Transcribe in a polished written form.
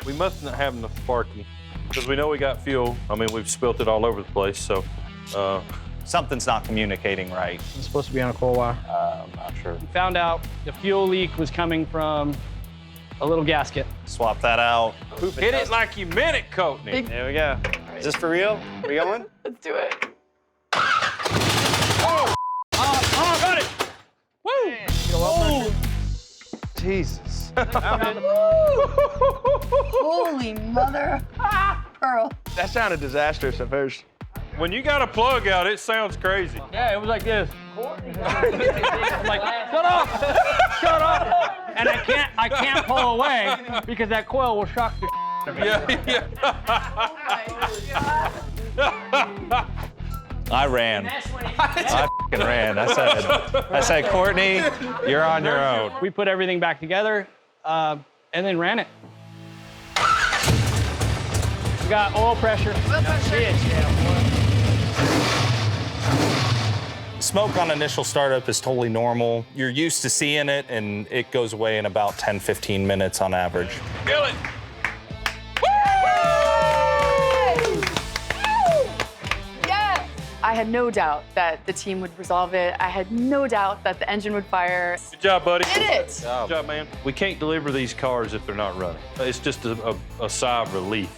We must not have enough sparky because we know we got fuel. I mean, we've spilt it all over the place, so. Something's not communicating right. It's supposed to be on a coil wire. I'm not sure. We found out the fuel leak was coming from a little gasket. Swap that out. Hit it like you meant it, Courtney. There we go. Is this for real? We going? Let's do it. Oh, got it! Woo! Oh, Jesus. Holy mother pearl. That sounded disastrous at first. When you got a plug out, it sounds crazy. Yeah, it was like this. I'm like, shut up! Shut up! And I can't pull away because that coil will shock the out of me. Yeah. I ran. I f***ing ran. I said, Courtney, you're on your own. We put everything back together and then ran it. We got oil pressure. Smoke on initial startup is totally normal. You're used to seeing it, and it goes away in about 10, 15 minutes on average. Kill it. Yes! I had no doubt that the team would resolve it. I had no doubt that the engine would fire. Good job, buddy. Did it! Good job, man. We can't deliver these cars if they're not running. It's just a sigh of relief.